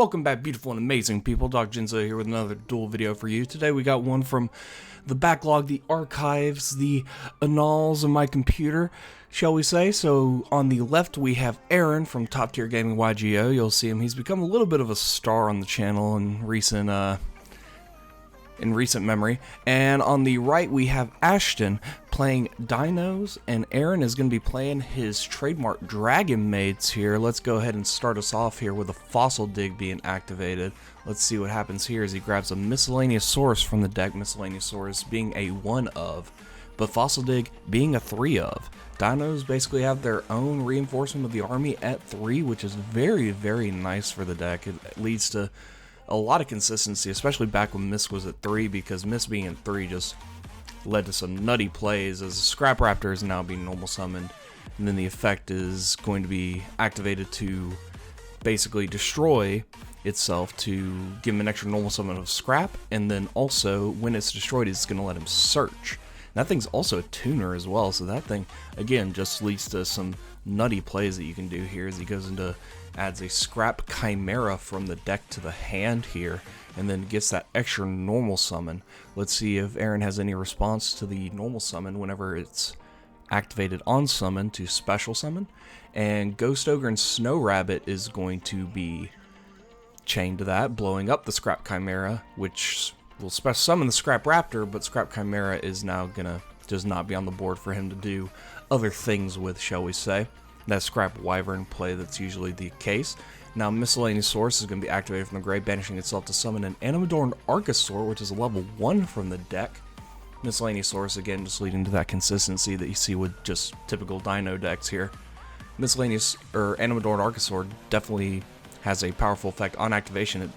Welcome back, beautiful and amazing people. Doc Jinzo here with another duel video for you. Today we got one from the backlog, the archives, the annals of my computer, shall we say. So on the left we have Aaron from Top Tier Gaming YGO. You'll see him. He's become a little bit of a star on the channel in recent memory. And on the right we have Ashton playing Dinos, and Aaron is going to be playing his trademark DRAGONMAIDS here. Let's go ahead and start us off here with a fossil dig being activated. Let's see what happens here as he grabs a miscellaneous source from the deck, miscellaneous source being a 1 of, but fossil dig being a 3 of. Dinos basically have their own reinforcement of the army at 3, which is very, very nice for the deck. It leads to a lot of consistency, especially back when Mist was at 3, because Mist being at 3 just led to some nutty plays as the Scrap Raptor is now being normal summoned, and then the effect is going to be activated to basically destroy itself to give him an extra normal summon of Scrap, and then also when it's destroyed it's going to let him search. That thing's also a tuner as well, so that thing again just leads to some nutty plays that you can do here as he goes into adds a Scrap Chimera from the deck to the hand here, and then gets that extra normal summon. Let's see if Aaron has any response to the normal summon whenever it's activated on summon to special summon. And Ghost Ogre and Snow Rabbit is going to be chained to that, blowing up the Scrap Chimera, which will special summon the Scrap Raptor, but Scrap Chimera is now gonna just not be on the board for him to do other things with, shall we say. That Scrap Wyvern play that's usually the case. Now Miscellaneous Source is going to be activated from the grave, banishing itself to summon an Animadorned Archosaur, which is a level 1 from the deck. Miscellaneous Source again just leading to that consistency that you see with just typical Dino decks here. Miscellaneous or Animadorned Archosaur definitely has a powerful effect on activation.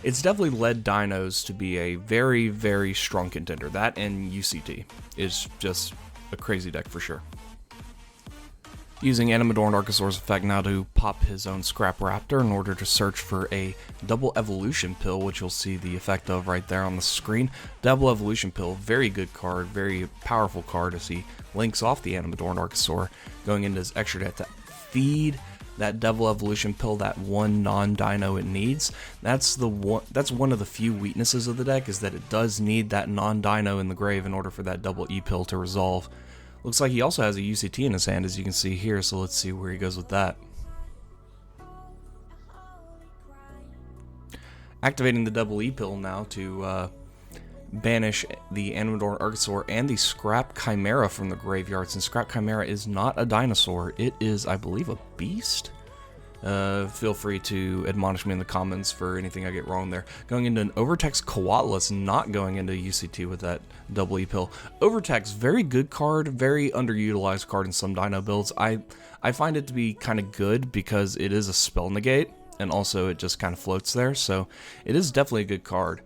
It's definitely led Dinos to be a very, very strong contender. That and UCT is just a crazy deck for sure. Using Animadorned Archosaur's effect now to pop his own Scrap Raptor in order to search for a double evolution pill, which you'll see the effect of right there on the screen. Double evolution pill, very good card, very powerful card as he links off the Animadorned Archosaur, going into his extra deck to feed that double evolution pill, that one non-dino it needs. That's one of the few weaknesses of the deck, is that it does need that non-dino in the grave in order for that double E pill to resolve. Looks like he also has a UCT in his hand, as you can see here, so let's see where he goes with that. Activating the double E pill now to banish the Animadorned Archosaur and the Scrap Chimera from the graveyard, since Scrap Chimera is not a dinosaur, it is, I believe, a beast? Feel free to admonish me in the comments for anything I get wrong there. Going into an Overtext Coatlas, not going into UCT with that double E pill. Overtext, very good card, very underutilized card in some Dino builds. I find it to be kind of good because it is a spell negate, and also it just kind of floats there, so it is definitely a good card.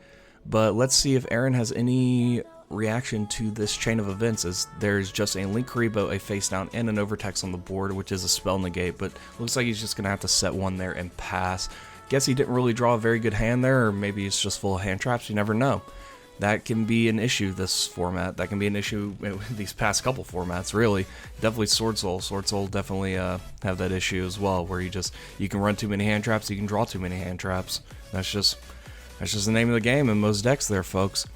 But let's see if Aaron has any reaction to this chain of events, as there's just a Link Karibo, a face down, and an Overtext on the board, which is a spell negate, but looks like he's just gonna have to set one there and pass. Guess he didn't really draw a very good hand there, or maybe it's just full of hand traps, you never know. That can be an issue this format, that can be an issue with these past couple formats, really. Definitely Sword Soul definitely have that issue as well, where you can run too many hand traps, you can draw too many hand traps. That's just the name of the game in most decks there, folks.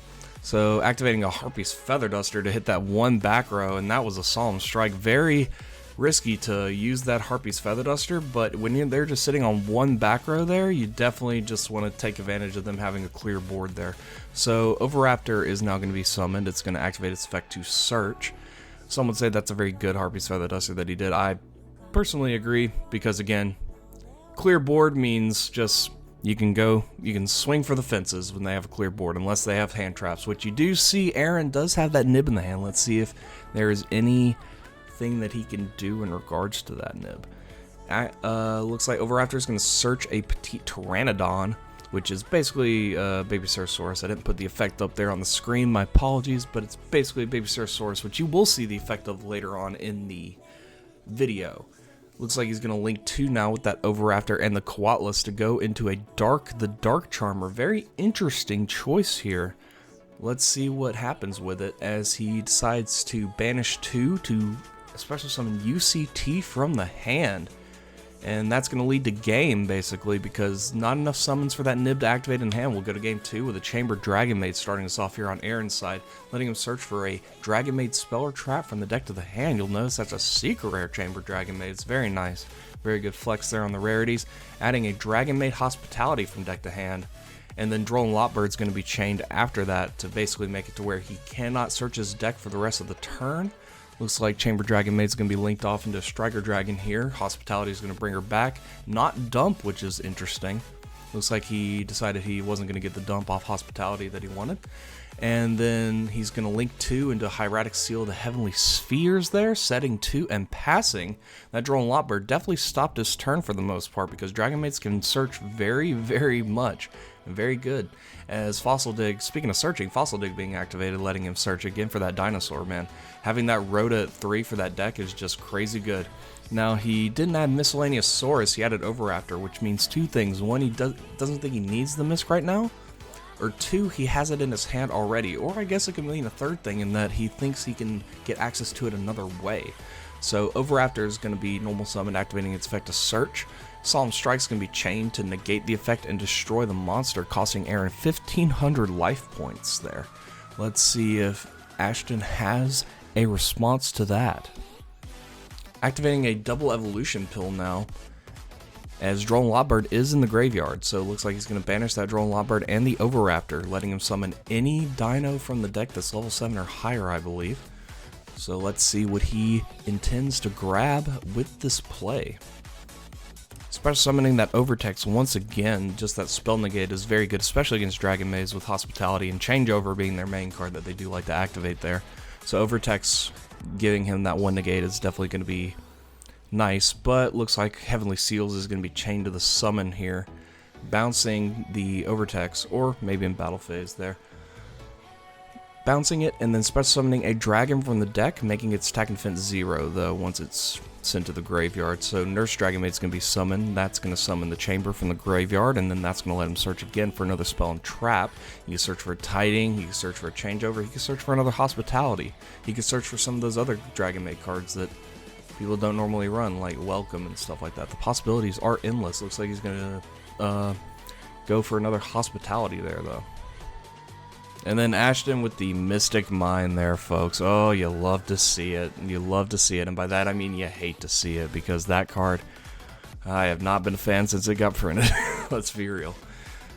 So activating a Harpy's Feather Duster to hit that one back row, and that was a Solemn Strike. Very risky to use that Harpy's Feather Duster, but when they're just sitting on one back row there, you definitely just want to take advantage of them having a clear board there. So Oviraptor is now going to be summoned. It's going to activate its effect to search. Some would say that's a very good Harpy's Feather Duster that he did. I personally agree, because again, clear board means just you can swing for the fences when they have a clear board, unless they have hand traps, which you do see Aaron does have that nib in the hand. Let's see if there is anything that he can do in regards to that nib. Looks like Oviraptor is going to search a Petite Pteranodon, which is basically Baby Ceratosaurus. I didn't put the effect up there on the screen, my apologies, but it's basically Baby Ceratosaurus, which you will see the effect of later on in the video. Looks like he's going to link 2 now with that Oviraptor and the Coatlas to go into the Dark Charmer. Very interesting choice here. Let's see what happens with it as he decides to banish 2 to special summon UCT from the hand. And that's going to lead to game, basically, because not enough summons for that nib to activate in hand. We'll go to game 2 with a Chambered Dragonmaid starting us off here on Aaron's side, letting him search for a Dragonmaid spell or trap from the deck to the hand. You'll notice that's a secret rare Chambered Dragonmaid. It's very nice. Very good flex there on the rarities. Adding a Dragonmaid Hospitality from deck to hand. And then Droll and Lotbird's going to be chained after that to basically make it to where he cannot search his deck for the rest of the turn. Looks like Chambered Dragonmaid's going to be linked off into Striker Dragon here. Hospitality is going to bring her back. Not dump, which is interesting. Looks like he decided he wasn't going to get the dump off Hospitality that he wanted. And then he's going to link 2 into Hieratic Seal the Heavenly Spheres there, setting 2 and passing. That Droll and Lotbird definitely stopped his turn for the most part because Dragonmaids can search very, very much. Very good. As Fossil Dig, speaking of searching, Fossil Dig being activated, letting him search again for that dinosaur, man. Having that Rhoda at 3 for that deck is just crazy good. Now, he didn't add Miscellaneous Saurus, he added Overraptor, which means 2 things. 1, he doesn't think he needs the Misc right now, or 2, he has it in his hand already. Or I guess it could mean a third thing in that he thinks he can get access to it another way. So Overraptor is going to be normal summon, activating its effect to search. Solemn Strike's going to be chained to negate the effect and destroy the monster, costing Aaron 1,500 life points there. Let's see if Ashton has a response to that. Activating a double evolution pill now, as Droll and Lotbird is in the graveyard, so it looks like he's going to banish that Droll and Lotbird and the Overraptor, letting him summon any dino from the deck that's level 7 or higher, I believe. So let's see what he intends to grab with this play. Special summoning that Overtext once again, just that spell negate is very good, especially against Dragonmaids with Hospitality and Changeover being their main card that they do like to activate there. So Overtext giving him that 1 negate is definitely going to be nice, but looks like Heavenly Seals is going to be chained to the summon here, bouncing the Overtext, or maybe in battle phase there. Bouncing it and then special summoning a dragon from the deck, making its attack and defense 0 though once it's sent to the graveyard. So Nurse Dragonmaid's going to be summoned. That's going to summon the chamber from the graveyard, and then that's going to let him search again for another spell and trap. He can search for a Tiding, he can search for a Changeover, he can search for another Hospitality. He can search for some of those other Dragonmaid cards that people don't normally run, like Welcome and stuff like that. The possibilities are endless. Looks like he's going to go for another Hospitality there, though. And then Ashton with the Mystic Mine there, folks. Oh, you love to see it. You love to see it. And by that, I mean you hate to see it, because that card, I have not been a fan since it got printed. Let's be real.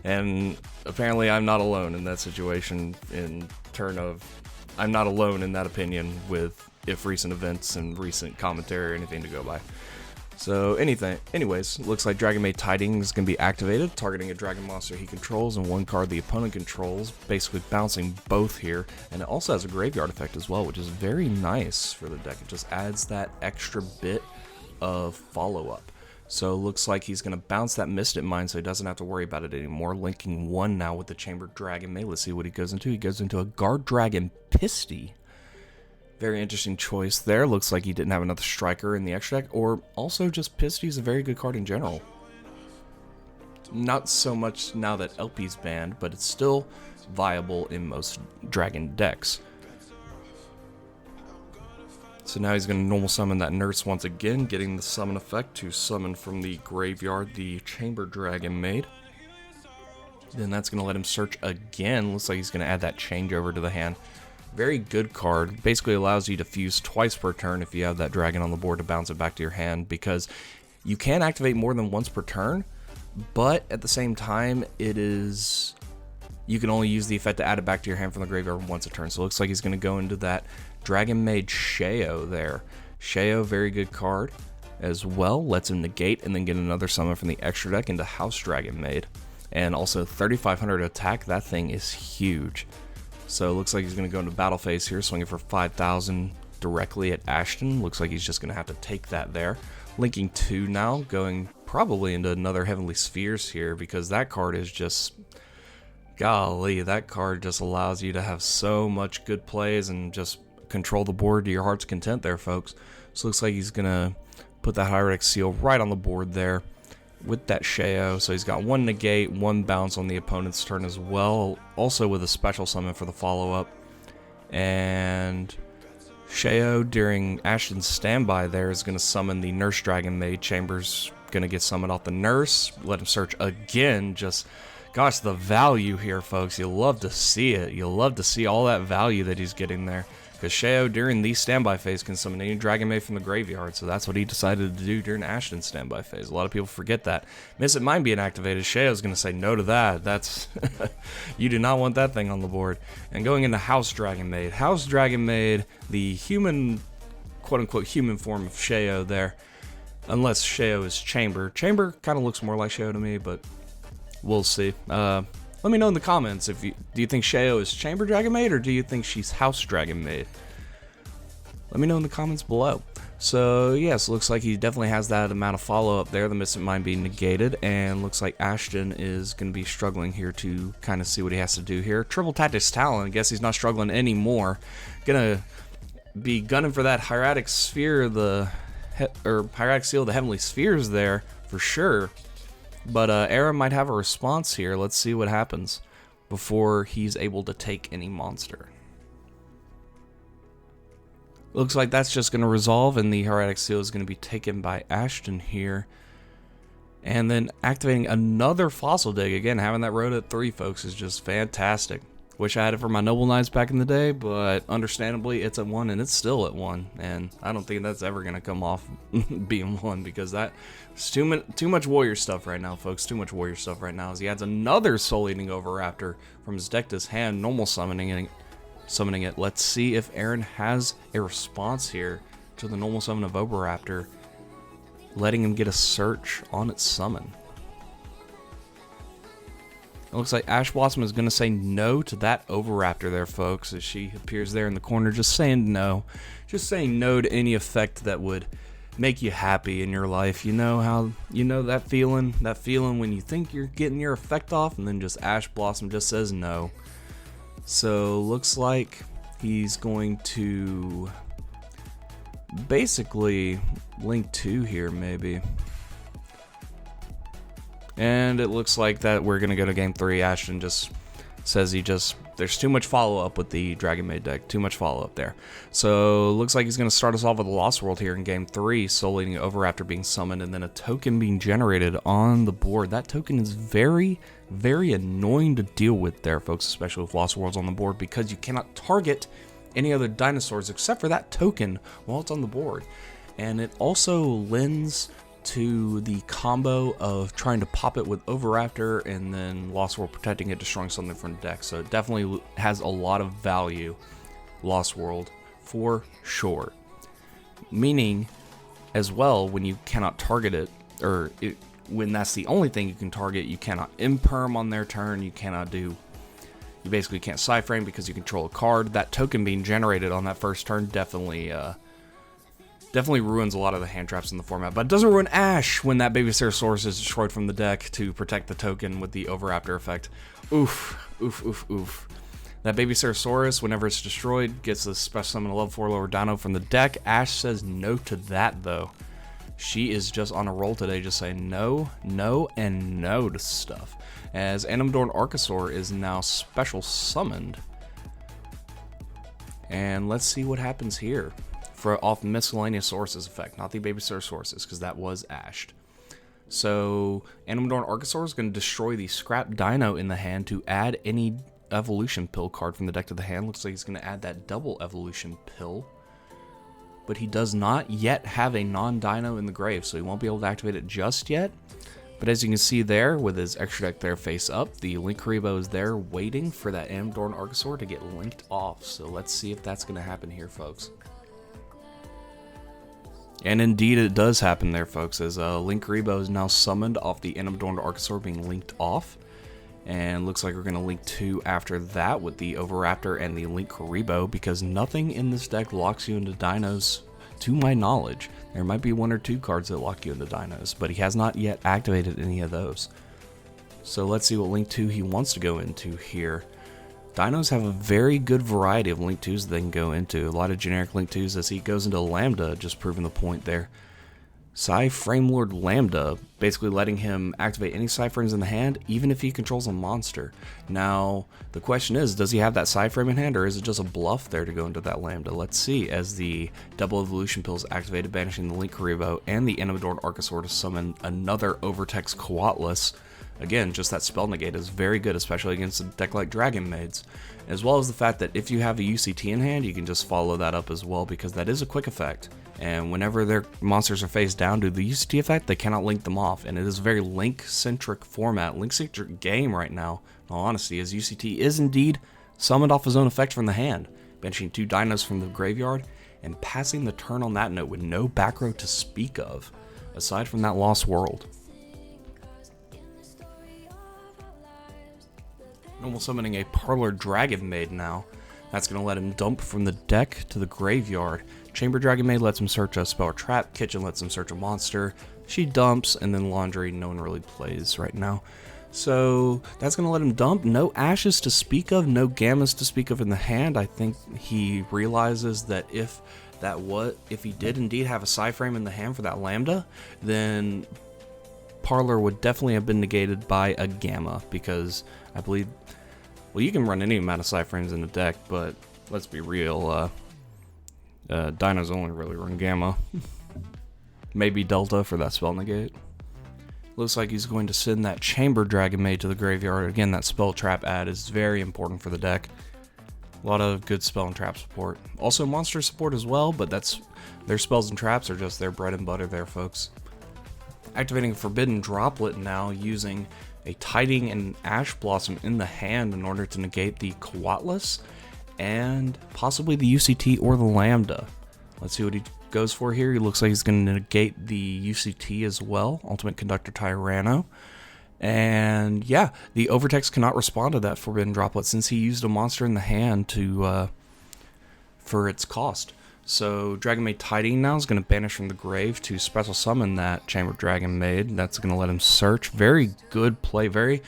And apparently I'm not alone in that situation in turn of... I'm not alone in that opinion with if recent events and recent commentary or anything to go by. So anyways, looks like Dragonmaid Tiding is going to be activated, targeting a dragon monster he controls and 1 card the opponent controls, basically bouncing both here. And it also has a graveyard effect as well, which is very nice for the deck. It just adds that extra bit of follow-up. So it looks like he's going to bounce that Mystic Mine so he doesn't have to worry about it anymore. Linking 1 now with the Chambered Dragonmaid. Let's see what he goes into. He goes into a Guard Dragon Pisty. Very interesting choice there. Looks like he didn't have another striker in the extra deck, or also just Pisty is a very good card in general. Not so much now that LP's banned, but it's still viable in most dragon decks. So now he's going to normal summon that Nurse once again, getting the summon effect to summon from the graveyard the Chamber Dragonmaid. Then that's going to let him search again. Looks like he's going to add that Changeover to the hand. Very good card. Basically allows you to fuse twice per turn if you have that dragon on the board to bounce it back to your hand, because you can activate more than once per turn, but at the same time you can only use the effect to add it back to your hand from the graveyard once a turn. So it looks like he's going to go into that Dragonmaid Yugioh there. Yugioh, very good card as well. Lets him negate and then get another summon from the extra deck into House Dragonmaid. And also 3,500 attack. That thing is huge. So it looks like he's going to go into battle phase here, swinging for 5,000 directly at Ashton. Looks like he's just going to have to take that there. Linking 2 now, going probably into another Heavenly Spheres here, because that card is just... golly, that card just allows you to have so much good plays and just control the board to your heart's content there, folks. So it looks like he's going to put that Hieratic Seal right on the board there with that Yugioh. So he's got 1 negate, 1 bounce on the opponent's turn as well, also with a special summon for the follow-up. And Yugioh, during Ashton's standby there, is going to summon the Nurse Dragonmaid. Chambers Gonna get summoned off the nurse. Let him search again. Just, gosh, the value here, folks. You love to see it. You love to see all that value that he's getting there. Because Yugioh, during the standby phase, can summon any Dragon Maid from the graveyard. So that's what he decided to do during Ashton's standby phase. A lot of people forget that. Mystic Mind being activated, Yugioh's going to say no to that. That's you do not want that thing on the board. And going into House Dragon Maid. House Dragon Maid, the human, quote-unquote human form of Yugioh there. Unless Yugioh is Chamber. Chamber kind of looks more like Yugioh to me, but we'll see. Let me know in the comments if do you think Yugioh is Chamber Dragon Maid or do you think she's House Dragon Maid? Let me know in the comments below. So yes, looks like he definitely has that amount of follow-up there, the Mystic Mind being negated, and looks like Ashton is going to be struggling here to kind of see what he has to do here. Triple Tactics Talon, I guess he's not struggling anymore. Gonna be gunning for that Hieratic Sphere, or Hieratic Seal of the Heavenly Spheres there for sure. But Aaron might have a response here. Let's see what happens before he's able to take any monster. Looks like that's just going to resolve, and the Hieratic Seal is going to be taken by Ashton here. And then activating another Fossil Dig. Again, having that road at 3, folks, is just fantastic. Wish I had it for my Noble Knights back in the day, but understandably it's at 1 and it's still at 1, and I don't think that's ever gonna come off being 1 because that's too much warrior stuff right now, folks. Too much warrior stuff right now. As he adds another Soul Eating Oviraptor from his deck to his hand, normal summoning it. Let's see if Aaron has a response here to the normal summon of Oviraptor, letting him get a search on its summon. It looks like Ash Blossom is going to say no to that Oviraptor there, folks, as she appears there in the corner just saying no. Just saying no to any effect that would make you happy in your life. You know how, you know that feeling when you think you're getting your effect off and then just Ash Blossom just says no. So looks like he's going to basically link 2 here maybe. And it looks like that we're going to go to game 3. Ashton just says there's too much follow-up with the Dragon Maid deck. Too much follow-up there. So looks like he's going to start us off with a Lost World here in game 3. Soul Eating Oviraptor being summoned and then a token being generated on the board. That token is very, very annoying to deal with there, folks, especially with Lost Worlds on the board, because you cannot target any other dinosaurs except for that token while it's on the board. And it also lends to the combo of trying to pop it with Oviraptor and then Lost World protecting it, destroying something from the deck. So it definitely has a lot of value, Lost World, for sure. Meaning, as well, when you cannot target it, or when that's the only thing you can target, you cannot imperm on their turn, you basically can't Psyframe because you control a card. That token being generated on that first turn definitely ruins a lot of the hand traps in the format, but it doesn't ruin Ash when that Baby Ceratosaurus is destroyed from the deck to protect the token with the Oviraptor effect. Oof, oof, oof, oof. That Baby Ceratosaurus, whenever it's destroyed, gets a special summon a level 4 lower dino from the deck. Ash says no to that, though. She is just on a roll today, just saying no, no, and no to stuff. As Animadorn Archosaur is now special summoned. And let's see what happens here. Off Miscellaneous Sources effect, not the Baby Ceratosaurus, because that was ashed. So Animadorn Archosaur is going to destroy the Scrap Dino in the hand to add any Evolution Pill card from the deck to the hand. Looks like he's going to add that double Evolution Pill, but he does not yet have a non-Dino in the grave, so he won't be able to activate it just yet. But as you can see there, with his extra deck there face up, the Linkuriboh is there waiting for that Animadorn Archosaur to get linked off. So let's see if that's going to happen here, folks. And indeed it does happen there, folks, as Linkuriboh is now summoned off the Animadorn Archosaur being linked off. And looks like we're going to link 2 after that with the Oviraptor and the Linkuriboh, because nothing in this deck locks you into dinos, to my knowledge. There might be 1 or 2 cards that lock you into dinos, but he has not yet activated any of those. So let's see what link 2 he wants to go into here. Dinos have a very good variety of Link 2s they can go into. A lot of generic Link 2s as he goes into Lambda, just proving the point there. Frame Lord Lambda, basically letting him activate any frames in the hand, even if he controls a monster. Now, the question is, does he have that frame in hand, or is it just a bluff there to go into that Lambda? Let's see, as the double evolution pills activated, banishing the Link Karibo and the Animadorn Archosaur to summon another Overtext Coatless. Again, just that spell negate is very good, especially against a deck like Dragonmaids, as well as the fact that if you have a UCT in hand, you can just follow that up as well, because that is a quick effect. And whenever their monsters are face down due to the UCT effect, they cannot link them off. And it is a very Link-centric format, Link-centric game right now, in all honesty, as UCT is indeed summoned off his own effect from the hand, banishing 2 Dinos from the graveyard, and passing the turn on that note with no back row to speak of, aside from that Lost World. Normal summoning a Parlor Dragonmaid now. That's going to let him dump from the deck to the graveyard. Chamber Dragonmaid lets him search a spell or trap. Kitchen lets him search a monster. She dumps, and then Laundry no one really plays right now. So that's going to let him dump. No Ashes to speak of, no Gammas to speak of in the hand. I think he realizes that if he did indeed have a frame in the hand for that Lambda, then Parlor would definitely have been negated by a Gamma, because I believe, well, you can run any amount of frames in the deck, but let's be real, Dinos only really run Gamma. Maybe Delta for that spell negate. Looks like he's going to send that Chamber Dragonmaid to the graveyard. Again, that spell trap add is very important for the deck. A lot of good spell and trap support. Also monster support as well, but their spells and traps are just their bread and butter there, folks. Activating a Forbidden Droplet now, using a Tiding and Ash Blossom in the hand in order to negate the Coatless and possibly the UCT or the Lambda. Let's see what he goes for here. He looks like he's going to negate the UCT as well, Ultimate Conductor Tyranno. And yeah, the Overtext cannot respond to that Forbidden Droplet since he used a monster in the hand for its cost. So Dragonmaid Tiding now is going to banish from the grave to special summon that Chamber Dragonmaid. That's going to let him search. Very good play, very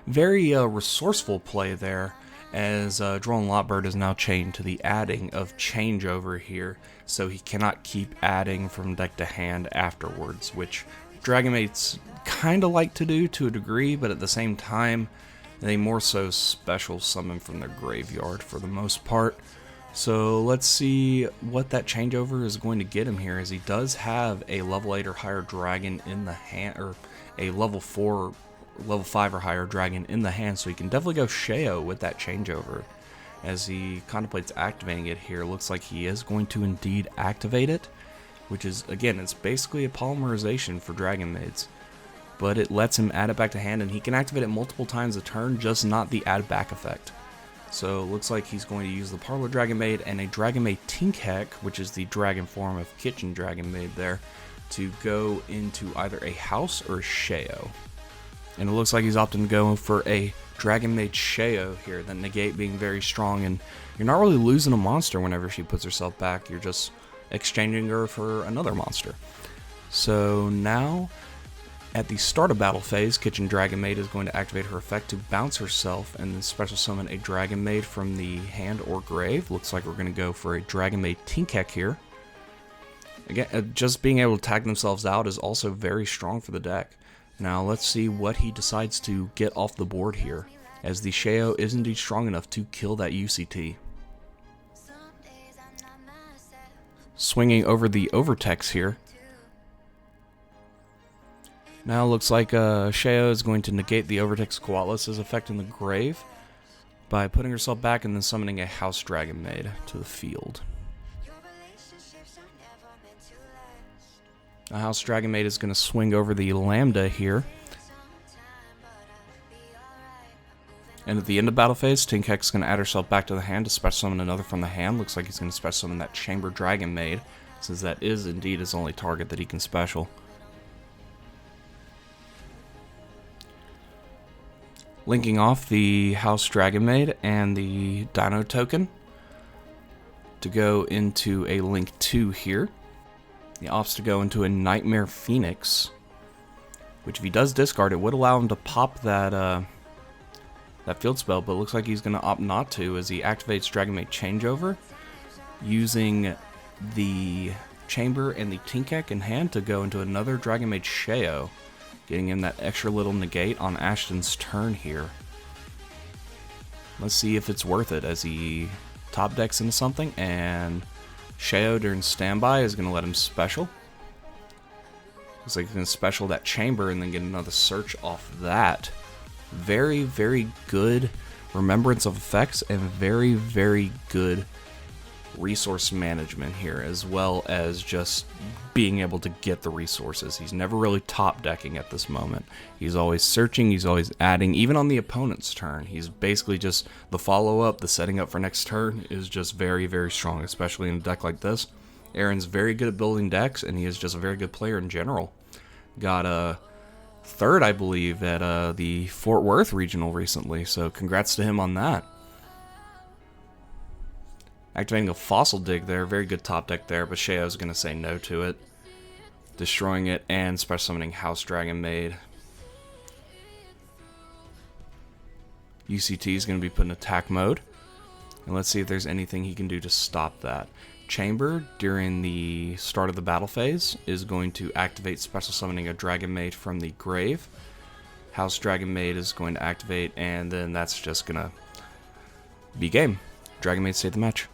resourceful play there, as Droll Lotbird is now chained to the adding of Changeover here, so he cannot keep adding from deck to hand afterwards, which Dragonmaids kind of like to do to a degree, but at the same time, they more so special summon from their graveyard for the most part. So let's see what that Changeover is going to get him here, as he does have a level 8 or higher dragon in the hand, or a level 4, level 5 or higher dragon in the hand, so he can definitely go yugioh with that Changeover. As he contemplates activating it here, looks like he is going to indeed activate it, which is, again, it's basically a polymerization for Dragonmaids, but it lets him add it back to hand, and he can activate it multiple times a turn, just not the add back effect. So it looks like he's going to use the Parlor Dragonmaid and a Dragonmaid Tinkhek, which is the dragon form of Kitchen Dragonmaid there, to go into either a house or a yugioh. And it looks like he's opting to go for a Dragonmaid yugioh here, that negate being very strong, and you're not really losing a monster whenever she puts herself back, you're just exchanging her for another monster. So now, at the start of battle phase, Kitchen Dragonmaid is going to activate her effect to bounce herself and then special summon a Dragonmaid from the hand or grave. Looks like we're going to go for a Dragonmaid Tinkhek here. Again, just being able to tag themselves out is also very strong for the deck. Now let's see what he decides to get off the board here, as the yugioh is indeed strong enough to kill that UCT. Swinging over the Overtext here. Now it looks like yugioh is going to negate the Overtext Coatless's effect in the grave by putting herself back and then summoning a House Dragonmaid to the field. A House Dragonmaid is going to swing over the Lambda here. And at the end of battle phase, Tinkhek is going to add herself back to the hand to special summon another from the hand. Looks like he's going to special summon that Chamber Dragonmaid, since that is indeed his only target that he can special. Linking off the House Dragonmaid and the Dino token to go into a Link 2 here. He opts to go into a Nightmare Phoenix, which if he does discard, it would allow him to pop that field spell, but it looks like he's going to opt not to, as he activates Dragonmaid Changeover using the Chamber and the Tinkek in hand to go into another Dragon Maid yugioh, getting in that extra little negate on Ashton's turn here. Let's see if it's worth it as he top decks into something, and yugioh during standby is going to let him special. Looks like he's going to special that Chamber and then get another search off that. Very, very good remembrance of effects and very, very good resource management here, as well as just being able to get the resources. He's never really top decking at this moment. He's always searching, he's always adding, even on the opponent's turn. He's basically just the follow-up, the setting up for next turn is just very, very strong, especially in a deck like this. Aaron's very good at building decks, and he is just a very good player in general. Got a third, I believe, at the Fort Worth Regional recently, so congrats to him on that. Activating a Fossil Dig there, very good top deck there, but yugioh's going to say no to it. Destroying it and special summoning House Dragon Maid. UCT is going to be put in attack mode. And let's see if there's anything he can do to stop that. Chamber, during the start of the battle phase, is going to activate special summoning a Dragon Maid from the grave. House Dragon Maid is going to activate, and then that's just going to be game. Dragon Maid saved the match.